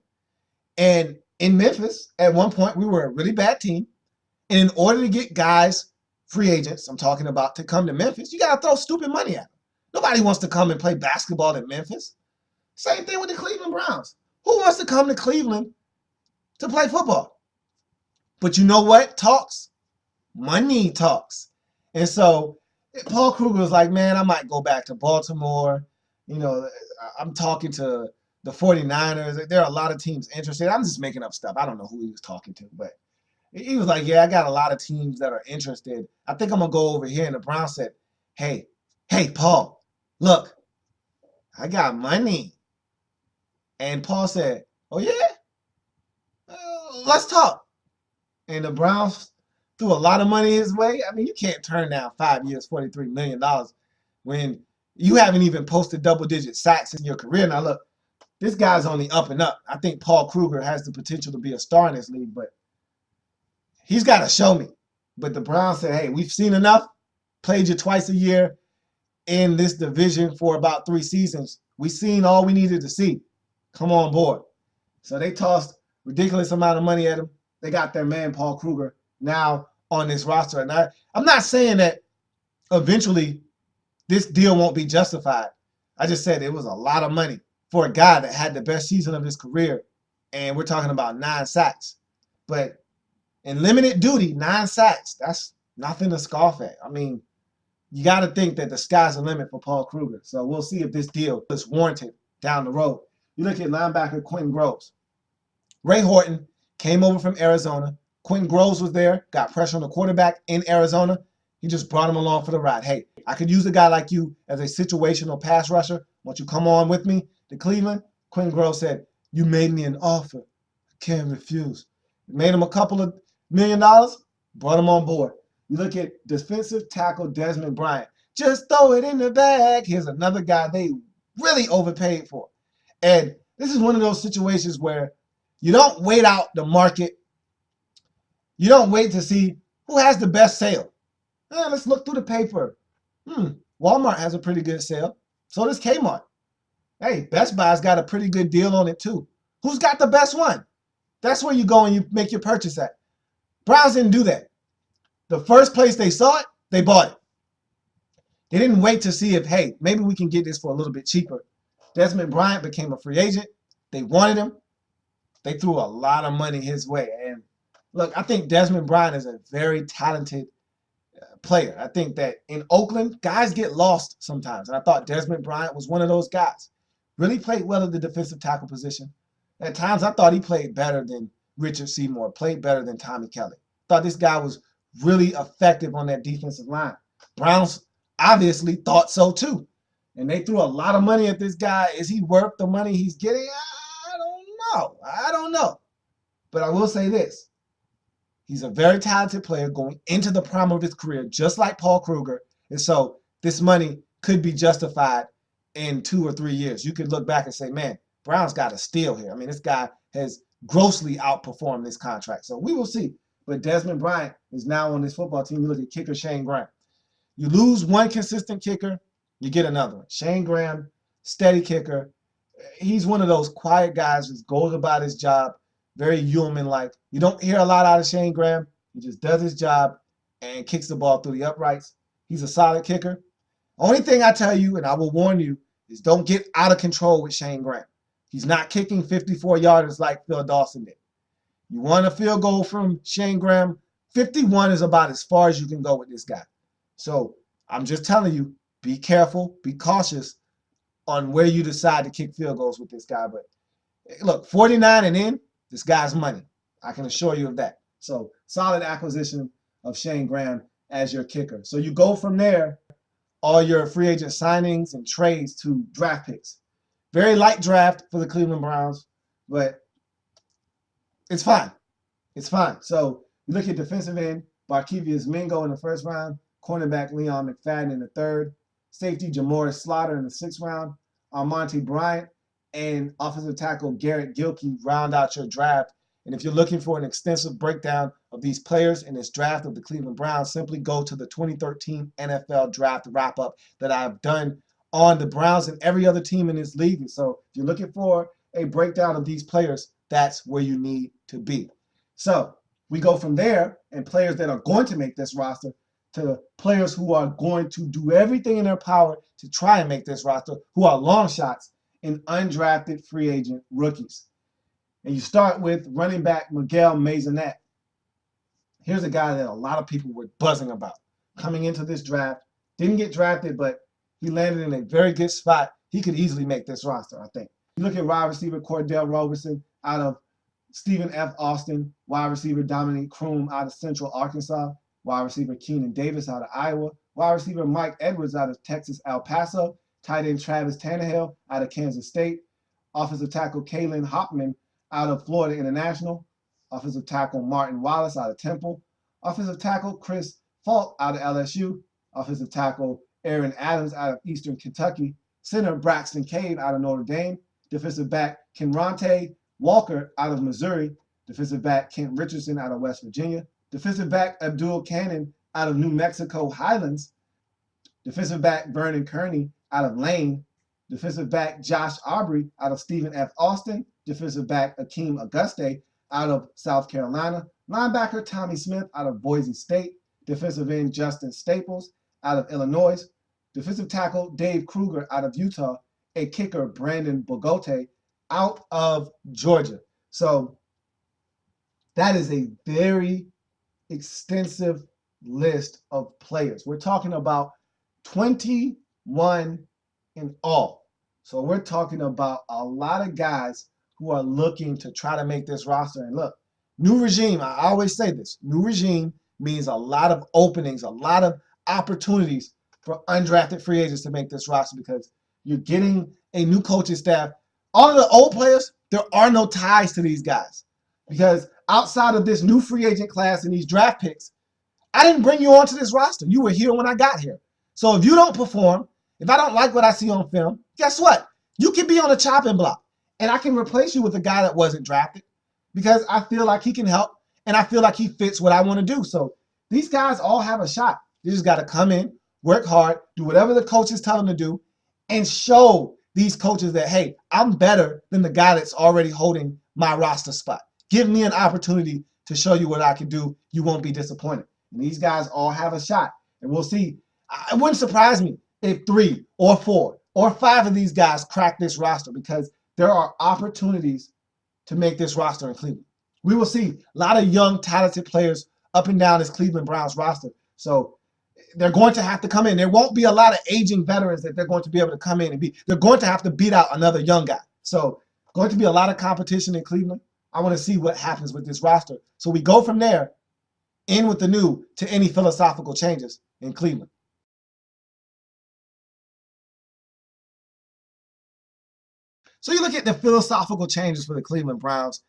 [SPEAKER 4] And in Memphis, at one point, we were a really bad team. And in order to get guys, free agents, I'm talking about, to come to Memphis, you got to throw stupid money at them. Nobody wants to come and play basketball in Memphis. Same thing with the Cleveland Browns. Who wants to come to Cleveland to play football? But you know what talks? Money talks. And so Paul Kruger was like, man, I might go back to Baltimore. You know, I'm talking to the 49ers. There are a lot of teams interested. I'm just making up stuff. I don't know who he was talking to, but he was like, yeah, I got a lot of teams that are interested. I think I'm going to go over here. And the Browns said, hey, Paul, look, I got money. And Paul said, oh, yeah? Let's talk. And the Browns threw a lot of money his way. I mean, you can't turn down 5 years, $43 million when you haven't even posted double-digit sacks in your career. Now, look, this guy's on the up and up. I think Paul Kruger has the potential to be a star in this league, but he's got to show me. But the Browns said, hey, we've seen enough. Played you twice a year in this division for about 3 seasons. We've seen all we needed to see. Come on board. So they tossed ridiculous amount of money at him. They got their man, Paul Kruger, now on this roster. And I'm not saying that eventually this deal won't be justified. I just said it was a lot of money for a guy that had the best season of his career. And we're talking about 9 sacks. But in limited duty, 9 sacks, that's nothing to scoff at. I mean, you got to think that the sky's the limit for Paul Kruger. So we'll see if this deal is warranted down the road. You look at linebacker Quentin Groves. Ray Horton came over from Arizona. Quentin Groves was there, got pressure on the quarterback in Arizona. He just brought him along for the ride. Hey, I could use a guy like you as a situational pass rusher. Won't you come on with me to Cleveland? Quentin Groves said, you made me an offer. I can't refuse. Made him a couple of $1 million, brought him on board. You look at defensive tackle Desmond Bryant. Just throw it in the bag. Here's another guy they really overpaid for. And this is one of those situations where you don't wait out the market. You don't wait to see who has the best sale. Let's look through the paper. Walmart has a pretty good sale. So does Kmart. Hey, Best Buy's got a pretty good deal on it too. Who's got the best one? That's where you go and you make your purchase at. Browns didn't do that. The first place they saw it, they bought it. They didn't wait to see if, hey, maybe we can get this for a little bit cheaper. Desmond Bryant became a free agent. They wanted him. They threw a lot of money his way. And look, I think Desmond Bryant is a very talented player. I think that in Oakland, guys get lost sometimes. And I thought Desmond Bryant was one of those guys. really played well at the defensive tackle position. At times, I thought he played better than Richard Seymour, played better than Tommy Kelly. Thought this guy was really effective on that defensive line. Browns obviously thought so too. And they threw a lot of money at this guy. Is he worth the money he's getting? I don't know. I don't know. But I will say this. He's a very talented player going into the prime of his career, just like Paul Kruger. And so this money could be justified in 2 or 3 years. You could look back and say, man, Brown's got a steal here. I mean, this guy has grossly outperformed this contract. So we will see. But Desmond Bryant is now on this football team. You look at kicker Shane Graham. You lose one consistent kicker, you get another one. Shane Graham, steady kicker. He's one of those quiet guys who goes about his job, very human-like. You don't hear a lot out of Shane Graham. He just does his job and kicks the ball through the uprights. He's a solid kicker. Only thing I tell you, and I will warn you, is don't get out of control with Shane Graham. He's not kicking 54-yarders like Phil Dawson did. You want a field goal from Shane Graham, 51 is about as far as you can go with this guy. So I'm just telling you, be careful, be cautious on where you decide to kick field goals with this guy. But look, 49 and in, this guy's money. I can assure you of that. So solid acquisition of Shane Graham as your kicker. So you go from there, all your free agent signings and trades to draft picks. Very light draft for the Cleveland Browns, but it's fine. It's fine. So you look at defensive end, Barkevious Mingo in the first round, cornerback Leon McFadden in the third, safety Jamoris Slaughter in the sixth round, Armonte Bryant, and offensive tackle Garrett Gilkey round out your draft. And if you're looking for an extensive breakdown of these players in this draft of the Cleveland Browns, simply go to the 2013 NFL Draft Wrap-Up that I've done on the Browns and every other team in this league. And so if you're looking for a breakdown of these players, that's where you need to be. So we go from there, and players that are going to make this roster to players who are going to do everything in their power to try and make this roster, who are long shots and undrafted free agent rookies. And you start with running back Miguel Maisonette. Here's a guy that a lot of people were buzzing about coming into this draft. Didn't get drafted, but he landed in a very good spot. He could easily make this roster, I think. You look at wide receiver Cordell Roberson out of Stephen F. Austin, wide receiver Dominique Kroom out of Central Arkansas, wide receiver Keenan Davis out of Iowa, wide receiver Mike Edwards out of Texas El Paso, tight end Travis Tannehill out of Kansas State, offensive tackle Kalen Hopman out of Florida International, offensive tackle Martin Wallace out of Temple, offensive tackle Chris Falk out of LSU, offensive tackle Aaron Adams out of Eastern Kentucky, center Braxton Cave out of Notre Dame, defensive back Kenronte Walker out of Missouri, defensive back Kent Richardson out of West Virginia, defensive back Abdul Cannon out of New Mexico Highlands, defensive back Vernon Kearney out of Lane, defensive back Josh Aubrey out of Stephen F. Austin, defensive back Akeem Auguste out of South Carolina, linebacker Tommy Smith out of Boise State, defensive end Justin Staples out of Illinois, defensive tackle Dave Kruger out of Utah, and kicker Brandon Bogote out of Georgia. So that is a very extensive list of players. We're talking about 21 in all. So we're talking about a lot of guys who are looking to try to make this roster. And look, new regime, I always say this, new regime means a lot of openings, a lot of opportunities for undrafted free agents to make this roster because you're getting a new coaching staff. All of the old players, there are no ties to these guys because outside of this new free agent class and these draft picks, I didn't bring you onto this roster. You were here when I got here. So if you don't perform, if I don't like what I see on film, guess what? You can be on the chopping block and I can replace you with a guy that wasn't drafted because I feel like he can help and I feel like he fits what I want to do. So these guys all have a shot. You just got to come in, work hard, do whatever the coaches tell them to do, and show these coaches that, hey, I'm better than the guy that's already holding my roster spot. Give me an opportunity to show you what I can do. You won't be disappointed. And these guys all have a shot. And we'll see. It wouldn't surprise me if 3 or 4 or 5 of these guys crack this roster because there are opportunities to make this roster in Cleveland. We will see a lot of young, talented players up and down this Cleveland Browns roster. So they're going to have to come in. There won't be a lot of aging veterans that they're going to be able to come in and be. They're going to have to beat out another young guy. So going to be a lot of competition in Cleveland. I want to see what happens with this roster. So we go from there, in with the new, to any philosophical changes in Cleveland. So you look at the philosophical changes for the Cleveland Browns,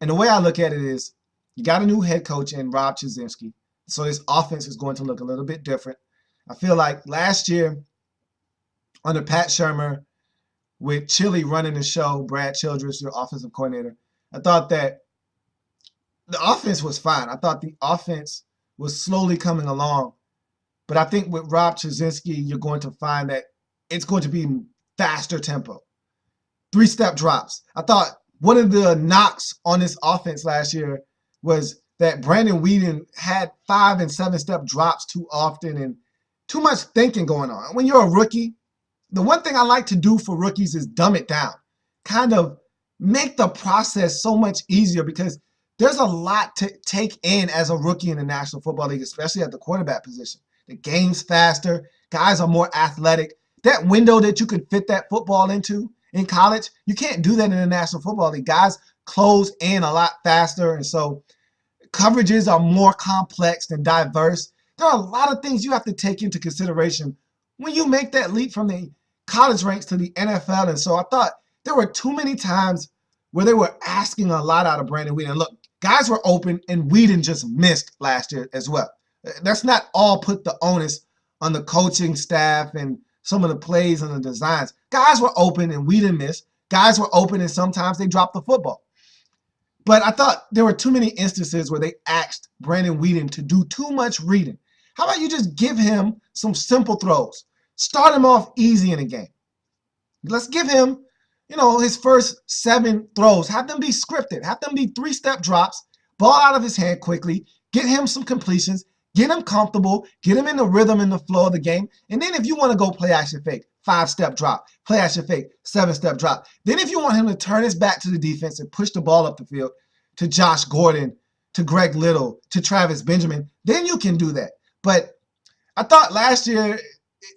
[SPEAKER 4] and the way I look at it is you got a new head coach in Rob Chizimsky. So this offense is going to look a little bit different. I feel like last year under Pat Shurmur, with Chili running the show, Brad Childress, your offensive coordinator, I thought that the offense was fine. I thought the offense was slowly coming along. But I think with Rob Chizimsky, you're going to find that it's going to be faster tempo. 3-step drops. I thought one of the knocks on this offense last year was that Brandon Weeden had 5 and 7-step drops too often and too much thinking going on. When you're a rookie, the one thing I like to do for rookies is dumb it down. Kind of make the process so much easier because there's a lot to take in as a rookie in the National Football League, especially at the quarterback position. The game's faster. Guys are more athletic. That window that you can fit that football into in college, you can't do that in the National Football League. Guys close in a lot faster, and so coverages are more complex and diverse. There are a lot of things you have to take into consideration when you make that leap from the college ranks to the NFL. And so I thought there were too many times where they were asking a lot out of Brandon Weeden. Look, guys were open, and Weeden just missed last year as well. Let's not all put the onus on the coaching staff and some of the plays and the designs. Guys were open, and Weeden missed. Guys were open, and sometimes they dropped the football. But I thought there were too many instances where they asked Brandon Weeden to do too much reading. How about you just give him some simple throws? Start him off easy in a game. Let's give him, his first 7 throws. Have them be scripted. Have them be 3-step drops, ball out of his hand quickly, get him some completions, get him comfortable, get him in the rhythm and the flow of the game. And then if you want to go play action fake, 5-step drop, play action fake, 7-step drop. Then if you want him to turn his back to the defense and push the ball up the field to Josh Gordon, to Greg Little, to Travis Benjamin, then you can do that. But I thought last year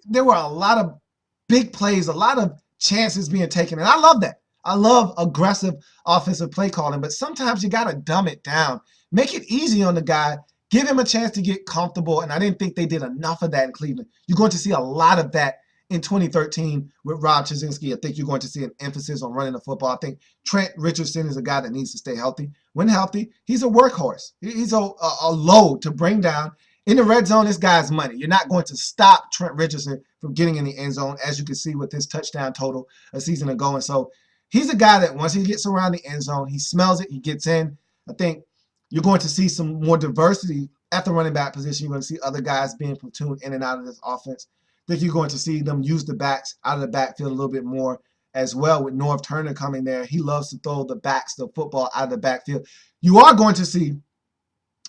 [SPEAKER 4] there were a lot of big plays, a lot of chances being taken. And I love that. I love aggressive offensive play calling, but sometimes you got to dumb it down. Make it easy on the guy. Give him a chance to get comfortable. And I didn't think they did enough of that in Cleveland. You're going to see a lot of that in 2013 with Rob Chizimsky. I think you're going to see an emphasis on running the football. I think Trent Richardson is a guy that needs to stay healthy. When healthy, he's a workhorse. He's a load to bring down. In the red zone, this guy's money. You're not going to stop Trent Richardson from getting in the end zone, as you can see with his touchdown total a season ago. And so he's a guy that once he gets around the end zone, he smells it, he gets in. I think you're going to see some more diversity at the running back position. You're going to see other guys being platooned in and out of this offense. I think you're going to see them use the backs out of the backfield a little bit more as well with Norv Turner coming there. He loves to throw the backs, the football out of the backfield. You are going to see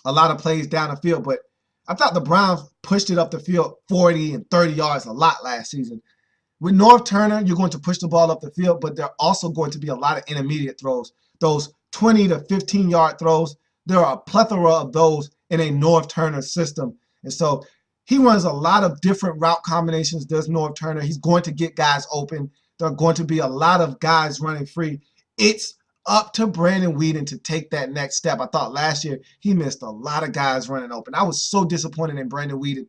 [SPEAKER 4] a lot of plays down the field, but I thought the Browns pushed it up the field 40 and 30 yards a lot last season. With Norv Turner, you're going to push the ball up the field, but there are also going to be a lot of intermediate throws. Those 20 to 15-yard throws, there are a plethora of those in a Norv Turner system. And so he runs a lot of different route combinations, does Norv Turner. He's going to get guys open. There are going to be a lot of guys running free. It's up to Brandon Weeden to take that next step. I thought last year he missed a lot of guys running open. I was so disappointed in Brandon Weeden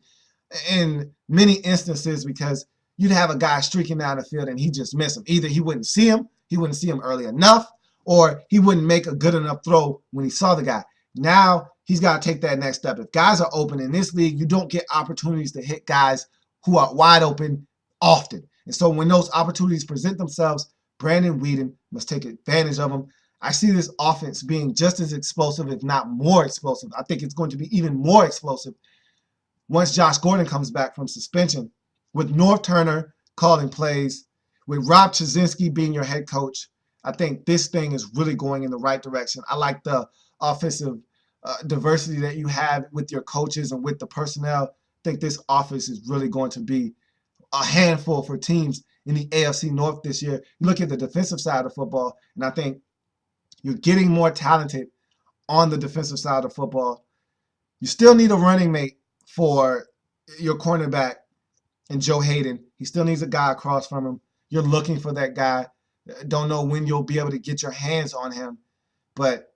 [SPEAKER 4] in many instances because you'd have a guy streaking down the field and he just missed him. Either he wouldn't see him early enough, or he wouldn't make a good enough throw when he saw the guy. Now he's got to take that next step. If guys are open in this league, you don't get opportunities to hit guys who are wide open often. And so when those opportunities present themselves, Brandon Weeden must take advantage of them. I see this offense being just as explosive, if not more explosive. I think it's going to be even more explosive once Josh Gordon comes back from suspension, with Norv Turner calling plays, with Rob Chizimsky being your head coach. I think this thing is really going in the right direction. I like the offensive diversity that you have with your coaches and with the personnel. I think this offense is really going to be a handful for teams in the AFC North this year. You look at the defensive side of football, and I think you're getting more talented on the defensive side of football. You still need a running mate for your cornerback and Joe Hayden. He still needs a guy across from him. You're looking for that guy. Don't know when you'll be able to get your hands on him, but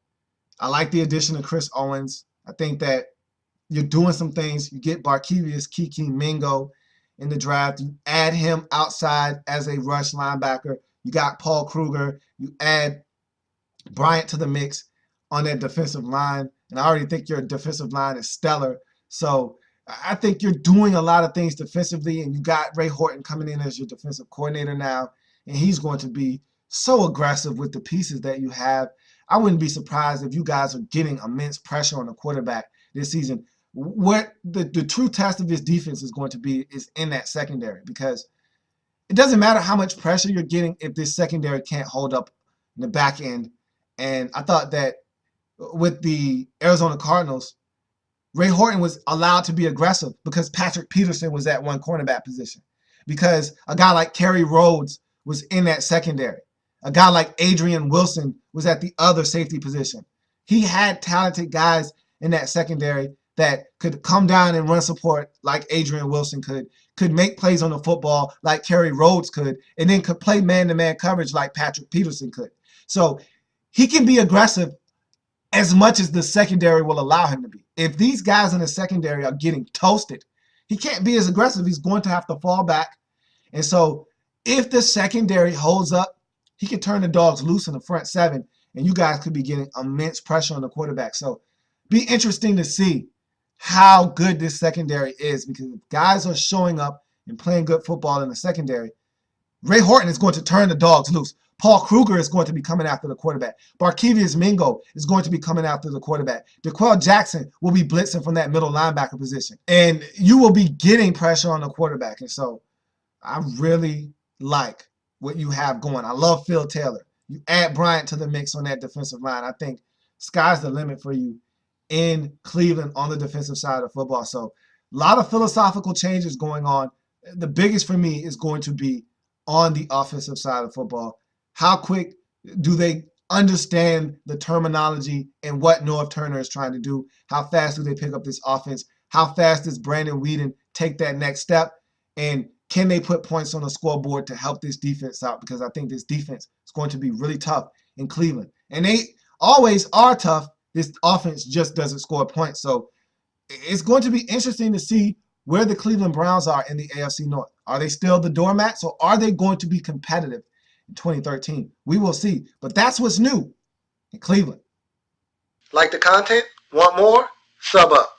[SPEAKER 4] I like the addition of Chris Owens. I think that you're doing some things. You get Barkevius Kiki Mingo in the draft. You add him outside as a rush linebacker. You got Paul Kruger. You add Bryant to the mix on that defensive line. And I already think your defensive line is stellar. So I think you're doing a lot of things defensively, and you got Ray Horton coming in as your defensive coordinator now, and he's going to be so aggressive with the pieces that you have. I wouldn't be surprised if you guys are getting immense pressure on the quarterback this season. What the true test of this defense is going to be is in that secondary, because it doesn't matter how much pressure you're getting if this secondary can't hold up in the back end. And I thought that with the Arizona Cardinals, Ray Horton was allowed to be aggressive because Patrick Peterson was at one cornerback position. Because a guy like Kerry Rhodes was in that secondary. A guy like Adrian Wilson was at the other safety position. He had talented guys in that secondary that could come down and run support like Adrian Wilson could make plays on the football like Kerry Rhodes could, and then could play man-to-man coverage like Patrick Peterson could. So he can be aggressive as much as the secondary will allow him to be. If these guys in the secondary are getting toasted, he can't be as aggressive. He's going to have to fall back. And so if the secondary holds up, he can turn the dogs loose in the front seven, and you guys could be getting immense pressure on the quarterback. So be interesting to see how good this secondary is, because if guys are showing up and playing good football in the secondary, Ray Horton is going to turn the dogs loose. Paul Kruger is going to be coming after the quarterback. Barkevius Mingo is going to be coming after the quarterback. DeQuell Jackson will be blitzing from that middle linebacker position. And you will be getting pressure on the quarterback. And so I really like what you have going. I love Phil Taylor. You add Bryant to the mix on that defensive line. I think sky's the limit for you in Cleveland on the defensive side of football. So a lot of philosophical changes going on. The biggest for me is going to be on the offensive side of football. How quick do they understand the terminology and what Norv Turner is trying to do? How fast do they pick up this offense? How fast does Brandon Weeden take that next step? And can they put points on the scoreboard to help this defense out? Because I think this defense is going to be really tough in Cleveland. And they always are tough. This offense just doesn't score points. So it's going to be interesting to see where the Cleveland Browns are in the AFC North. Are they still the doormats, or are they going to be competitive in 2013? We will see. But that's what's new in Cleveland.
[SPEAKER 3] Like the content? Want more? Sub up.